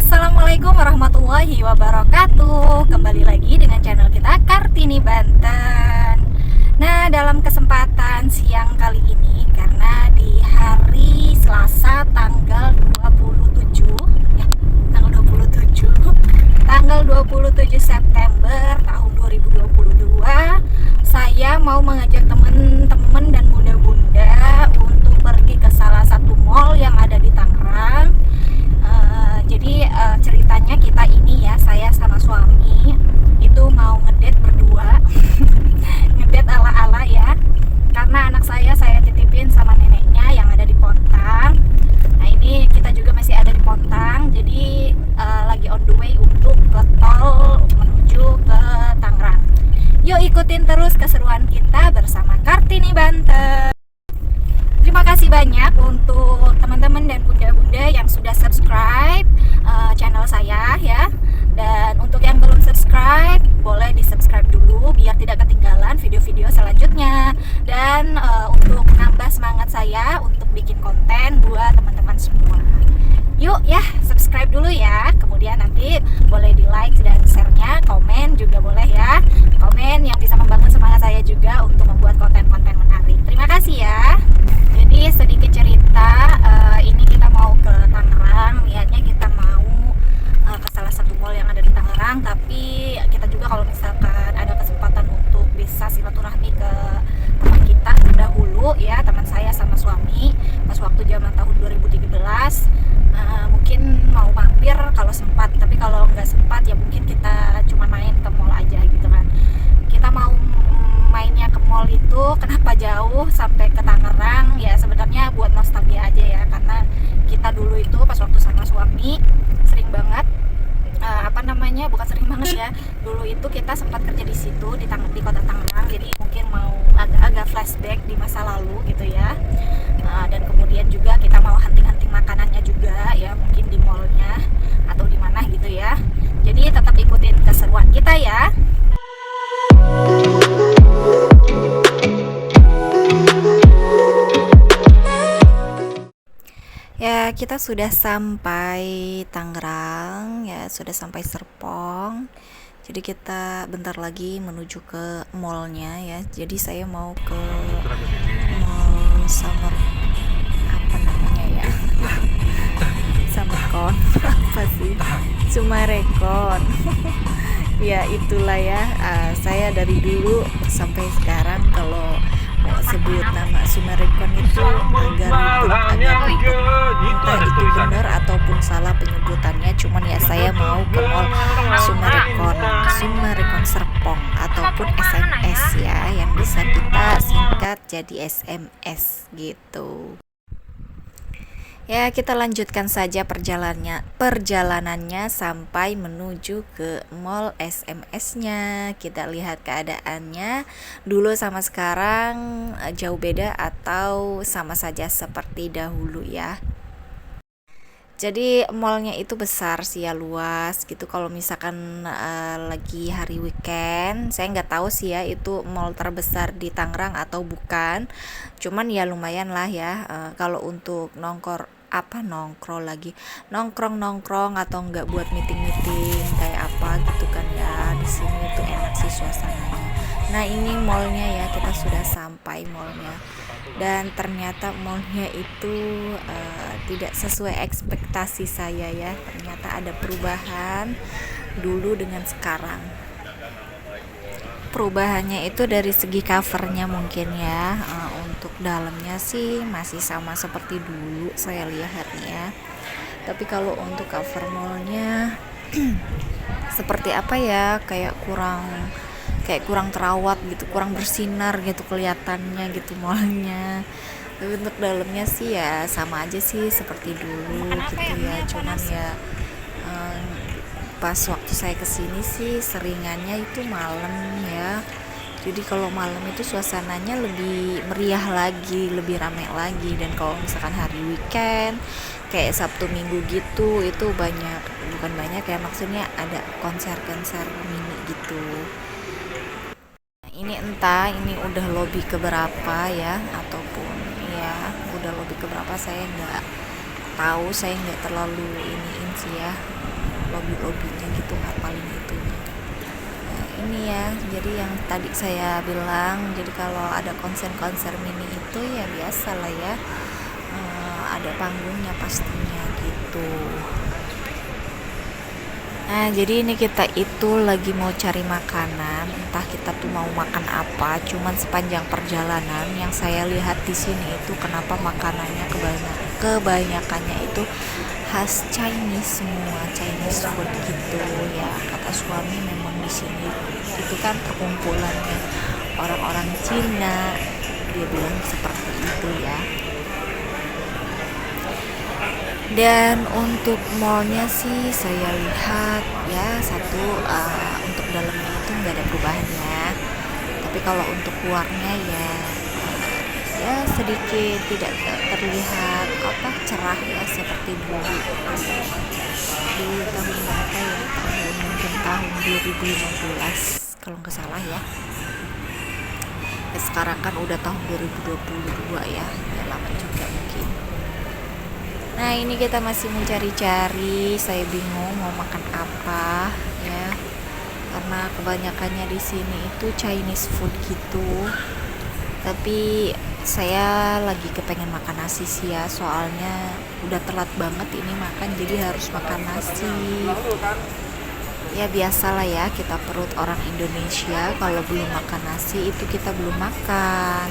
Assalamualaikum warahmatullahi wabarakatuh. Kembali lagi dengan channel kita Kartini Banten. Nah, dalam kesempatan siang kali ini, karena di hari Selasa tanggal 27 ya, tanggal 27 September tahun 2022, saya mau mengajak teman-teman dan bunda-bunda untuk pergi ke salah satu mall yang ada di Tangerang. Jadi ceritanya kita ini ya, saya sama suami itu mau ngedate berdua. Ngedate ala-ala ya, karena anak saya titipin sama neneknya yang ada di Pontang. Nah, ini kita juga masih ada di Pontang, jadi lagi on the way untuk ke tol menuju ke Tangerang. Yuk ikutin terus keseruan kita bersama Kartini Banten. Terima kasih banyak untuk teman-teman dan bunda-bunda yang sudah subscribe channel saya ya. Dan untuk yang belum subscribe, boleh di subscribe dulu biar tidak ketinggalan video-video selanjutnya. Dan untuk menambah semangat saya untuk bikin konten buat teman-teman semua. Yuk ya, subscribe dulu ya. Kemudian nanti boleh di like dan share-nya, komen juga boleh ya. Komen yang bisa membangun semangat saya juga untuk membuat konten-konten menarik. Terima kasih ya. Jadi sedikit cerita, ini kita mau ke Tangerang. Niatnya kita mau ke salah satu mall yang ada di Tangerang. Tapi kita juga kalau misalkan ada kesempatan untuk bisa silaturahmi ke teman kita terdahulu ya, teman saya sama suami pas waktu zaman tahun 2013, mungkin mau mampir kalau sempat. Tapi kalau nggak sempat ya mungkin kita cuma main ke mall aja gitu kan. Kita mau mainnya ke mall itu kenapa jauh sampai ke Tangerang ya, sebenarnya buat nostalgia aja ya, karena kita dulu itu pas waktu sama suami sering banget bukan sering banget ya, dulu itu kita sempat kerja di situ di kota Tangerang. Jadi mungkin mau agak-agak flashback di masa lalu gitu ya. Dan kemudian juga kita mau hunting-hunting makanannya juga ya, mungkin di mallnya atau di mana gitu ya. Jadi tetap ikutin keseruan kita ya. Ya, kita sudah sampai Tangerang ya, sudah sampai Serpong. Jadi kita bentar lagi menuju ke mallnya ya. Jadi saya mau ke mall Summer, apa namanya ya? Summercon apa sih? Sumarekon. Ya itulah ya. Saya dari dulu sampai sekarang kalau sebut nama Sumarekon itu agak ribet, entah itu benar ataupun salah penyebutannya. Cuman ya saya mau ke mall Sumarekon Serpong ataupun SMS ya, yang bisa kita singkat jadi SMS gitu. Ya, kita lanjutkan saja perjalanannya sampai menuju ke mall SMS-nya. Kita lihat keadaannya dulu sama sekarang, jauh beda atau sama saja seperti dahulu ya. Jadi mallnya itu besar sih ya, luas gitu. Kalau misalkan lagi hari weekend, saya nggak tahu sih ya itu mall terbesar di Tangerang atau bukan. Cuman ya lumayan lah ya. Kalau untuk nongkrong atau enggak buat meeting kayak apa gitu kan ya, di sini itu enak sih suasananya. Nah, ini mallnya ya, kita sudah sampai mallnya dan ternyata mallnya itu tidak sesuai ekspektasi saya ya. Ternyata ada perubahan dulu dengan sekarang. Perubahannya itu dari segi covernya mungkin ya. Untuk dalamnya sih masih sama seperti dulu saya lihat ya. Tapi kalau untuk cover mallnya seperti apa ya, kayak kurang terawat gitu, kurang bersinar gitu kelihatannya gitu mallnya. Tapi untuk dalamnya sih ya sama aja sih seperti dulu gitu ya. Cuman ya pas waktu saya kesini sih seringannya itu malam ya. Jadi kalau malam itu suasananya lebih meriah lagi, lebih ramai lagi. Dan kalau misalkan hari weekend kayak Sabtu Minggu gitu, itu bukan banyak ya, maksudnya ada konser-konser mini gitu. Ini entah ini udah lobby keberapa ya, ataupun ya udah lobby keberapa saya tahu, saya nggak terlalu iniin sih ya, lobby-lobbynya gitu, nggak paling itu. Nah, ini ya, jadi yang tadi saya bilang, jadi kalau ada konser-konser mini itu ya biasa lah ya, ada panggungnya pastinya gitu. Nah, jadi ini kita itu lagi mau cari makanan, entah kita tuh mau makan apa. Cuman sepanjang perjalanan yang saya lihat di sini itu kenapa makanannya kebanyakannya itu khas Chinese semua, Chinese food gitu ya. Kata suami memang di sini itu kan perkumpulannya orang-orang Cina. Dia bilang seperti itu ya. Dan untuk mallnya sih saya lihat ya satu, untuk dalamnya itu nggak ada perubahannya, tapi kalau untuk luarnya ya sedikit tidak terlihat apa cerah ya seperti dulu di tahun berapa ya, mungkin tahun 2015 kalau nggak salah ya. Sekarang kan udah tahun 2022 ya, udah lama juga mungkin. Nah, ini kita masih mencari-cari, saya bingung mau makan apa ya. Karena kebanyakannya di sini itu Chinese food gitu. Tapi saya lagi kepengen makan nasi sih ya, soalnya udah telat banget ini makan, jadi harus makan nasi. Ya biasalah ya, kita perut orang Indonesia kalau belum makan nasi itu kita belum makan.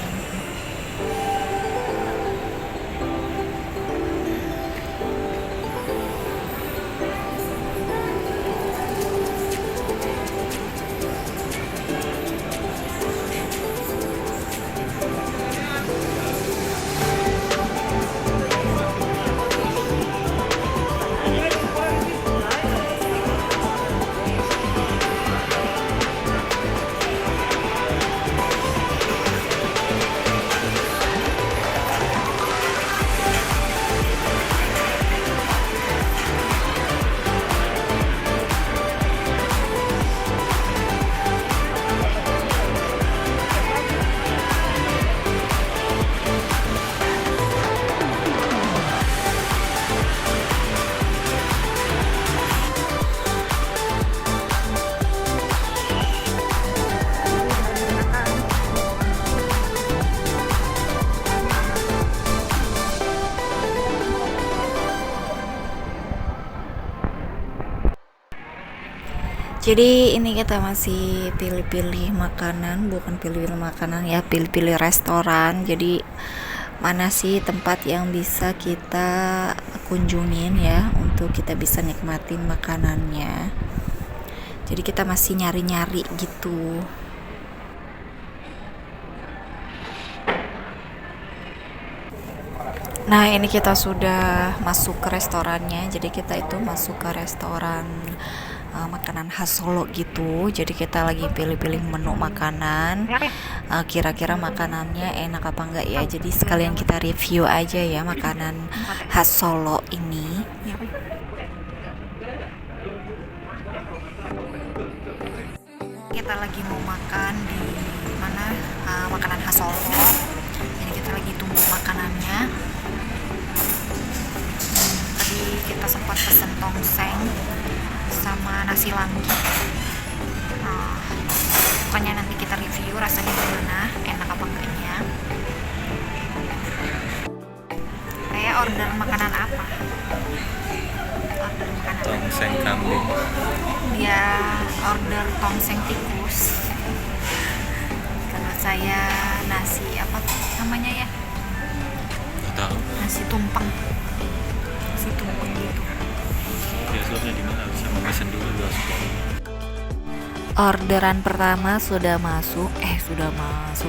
Jadi ini kita masih pilih-pilih makanan, bukan pilih-pilih makanan ya, pilih-pilih restoran. Jadi mana sih tempat yang bisa kita kunjungin ya untuk kita bisa nikmatin makanannya. Jadi kita masih nyari-nyari gitu. Nah, ini kita sudah masuk ke restorannya. Jadi kita itu masuk ke restoran makanan khas Solo gitu. Jadi kita lagi pilih-pilih menu makanan. Kira-kira makanannya enak apa enggak ya. Jadi sekalian kita review aja ya makanan khas Solo ini. Kita lagi mau makan di mana, makanan khas Solo. Jadi kita lagi tunggu makanannya. Tadi kita sempat pesen tongseng sama nasi langgi. Pokoknya nanti kita review rasanya gimana, enak apa enggaknya. Saya order makanan apa? Order makanan tongseng kambing. Dia order tongseng tikus. Kalau saya nasi apa namanya ya? Nggak tahu. Nasi tumpeng. Nasi tumpeng gitu. Bioskopnya di mana? Bisa memesan dulu bioskop. Orderan pertama sudah masuk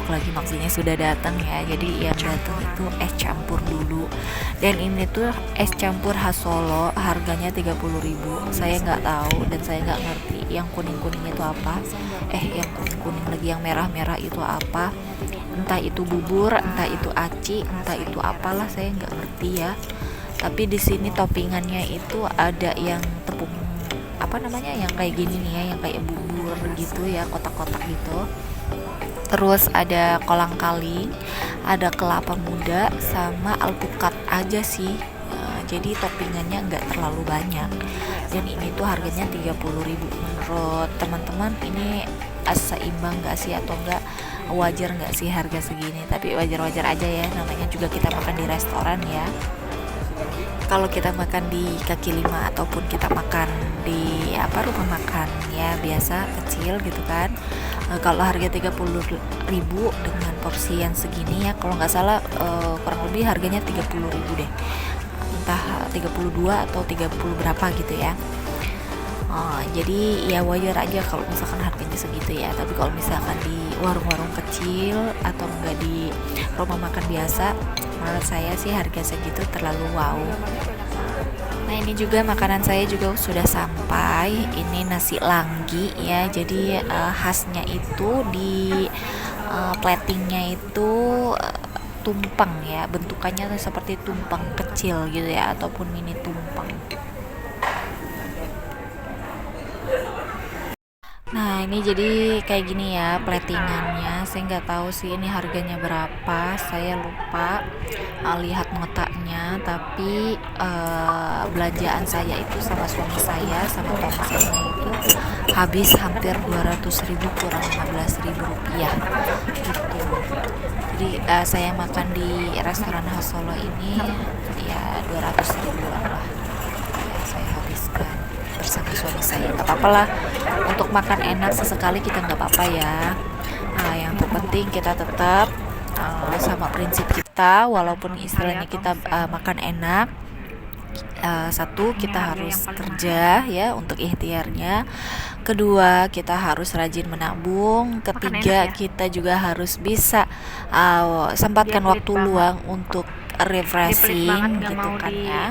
lagi, maksudnya sudah datang ya. Jadi yang datang itu es campur dulu, dan ini tuh es campur khas Solo, harganya 30.000. Saya nggak tahu dan saya nggak ngerti yang kuning-kuning itu apa, yang kuning-kuning lagi, yang merah-merah itu apa, entah itu bubur, entah itu aci, entah itu apalah, saya nggak ngerti ya. Tapi di sini toppingannya itu ada yang tepung apa namanya, yang kayak gini nih ya, yang kayak bubur gitu ya, kotak-kotak gitu. Terus ada kolang kaling, ada kelapa muda, sama alpukat aja sih. jadi toppingannya nggak terlalu banyak. Dan ini tuh harganya 30.000. Menurut teman-teman ini seimbang nggak sih, atau enggak wajar nggak sih harga segini? Tapi wajar-wajar aja ya, namanya juga kita makan di restoran ya. Kalau kita makan di kaki lima ataupun kita makan di rumah makan ya biasa kecil gitu kan, kalau harga 30.000 dengan porsi yang segini ya, kalau nggak salah kurang lebih harganya 30.000 deh, entah 32 atau 30 berapa gitu ya. Jadi ya wajar aja kalau misalkan harganya segitu ya. Tapi kalau misalkan di warung-warung kecil atau enggak di rumah makan biasa, menurut saya sih harga segitu terlalu wow. Nah ini juga makanan saya juga sudah sampai. Ini nasi langgi ya. Jadi khasnya itu di platingnya itu tumpeng ya. Bentukannya seperti tumpeng kecil gitu ya, ataupun mini tumpeng. Nah ini jadi kayak gini ya platingannya. Saya nggak tahu sih ini harganya berapa, saya lupa lihat notanya. Tapi belanjaan saya itu sama suami saya sama tongsengnya itu habis hampir 200.000 kurang 15.000 rupiah gitu. Jadi saya makan di restoran khas Solo ini ya 200.000 lah ya, saya habiskan bersama suami saya. Nggak apa-apa lah, untuk makan enak sesekali kita nggak apa-apa ya. Yang terpenting kita tetap sama prinsip kita, walaupun istilahnya kita makan enak. Satu, kita harus kerja ya untuk ikhtiarnya. Kedua, kita harus rajin menabung. Ketiga, kita juga harus bisa sempatkan waktu luang untuk refreshing gitu kan ya.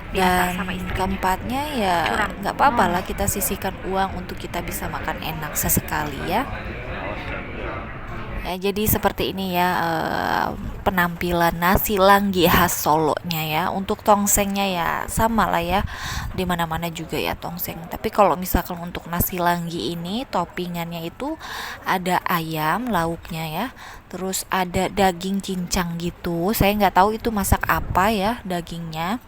Dan keempatnya ya nggak apa-apa lah kita sisihkan uang untuk kita bisa makan enak sesekali ya. Jadi seperti ini ya penampilan nasi langgi khas Solonya ya. Untuk tongsengnya ya sama lah ya, di mana-mana juga ya tongseng. Tapi kalau misalkan untuk nasi langgi ini toppingannya itu ada ayam lauknya ya, terus ada daging cincang gitu. Saya nggak tahu itu masak apa ya dagingnya.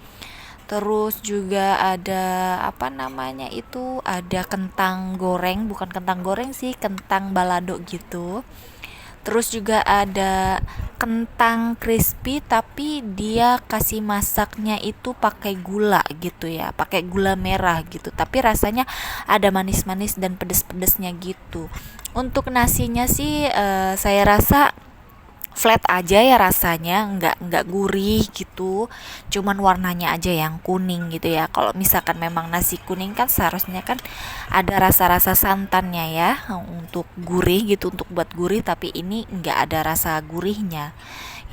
Terus juga ada ada kentang goreng, bukan kentang goreng sih, kentang balado gitu. Terus juga ada kentang crispy, tapi dia kasih masaknya itu pakai gula gitu ya, pakai gula merah gitu. Tapi rasanya ada manis-manis dan pedes-pedesnya gitu. Untuk nasinya sih saya rasa flat aja ya rasanya, nggak gurih gitu, cuman warnanya aja yang kuning gitu ya. Kalau misalkan memang nasi kuning kan seharusnya kan ada rasa-rasa santannya ya untuk gurih gitu, untuk buat gurih, tapi ini nggak ada rasa gurihnya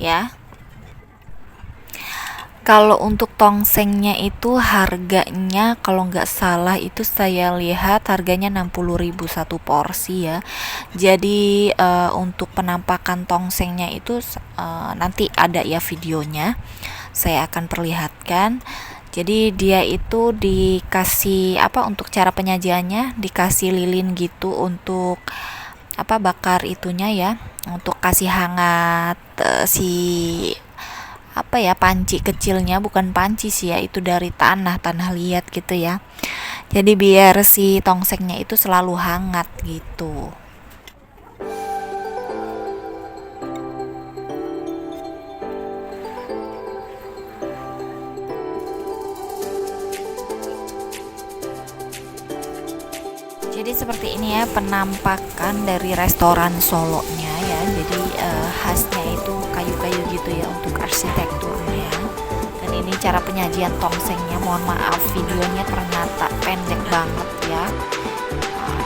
ya. Kalau untuk tongsengnya itu harganya kalau nggak salah itu saya lihat harganya 60.000 satu porsi ya. Jadi untuk penampakan tongsengnya itu nanti ada ya videonya, saya akan perlihatkan. Jadi dia itu dikasih untuk cara penyajiannya dikasih lilin gitu untuk bakar itunya ya, untuk kasih hangat si panci kecilnya, bukan panci sih ya, itu dari tanah liat gitu ya. Jadi biar si tongsengnya itu selalu hangat gitu. Jadi seperti ini ya penampakan dari restoran Solonya ya. Jadi khasnya itu kayu-kayu gitu ya untuk arsitekturnya. Dan ini cara penyajian tongsengnya. Mohon maaf videonya ternyata pendek banget ya.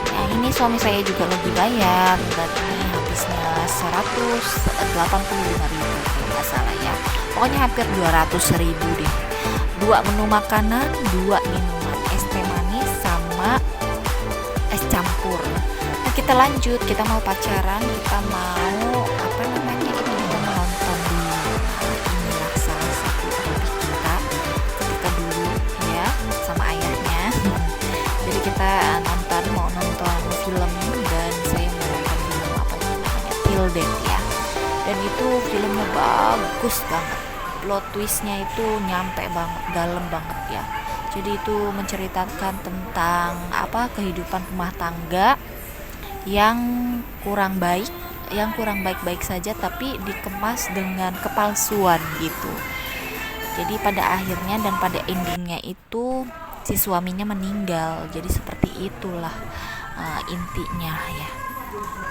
Yang ini suami saya juga lebih bayar, dan ini habisnya 185.000 kalau nggak salah ya. Pokoknya hampir 200.000 deh. 2 menu makanan, 2 minuman es teh manis sama es campur. Nah kita lanjut, kita mau pacaran, kita mau kita mau nonton dulu. Inilah salah satu hobi kita ketika dulu ya sama ayahnya. Jadi kita mau nonton film, dan saya mau nonton film Till Death ya. Dan itu filmnya bagus banget. plot twistnya itu nyampe banget, dalam banget ya. Jadi itu menceritakan tentang kehidupan rumah tangga yang kurang baik-baik saja, tapi dikemas dengan kepalsuan gitu. Jadi pada akhirnya dan pada endingnya itu si suaminya meninggal. Jadi seperti itulah intinya ya.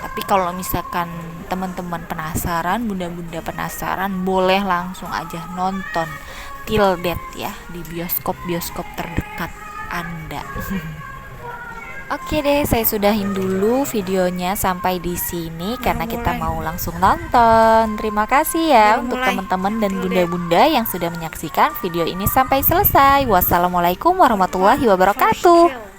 Tapi kalau misalkan teman-teman penasaran, bunda-bunda penasaran, boleh langsung aja nonton Till Death ya di bioskop terdekat Anda. Oke deh, saya sudahin dulu videonya sampai di sini karena kita mau langsung nonton. Terima kasih ya untuk teman-teman dan bunda-bunda yang sudah menyaksikan video ini sampai selesai. Wassalamualaikum warahmatullahi wabarakatuh.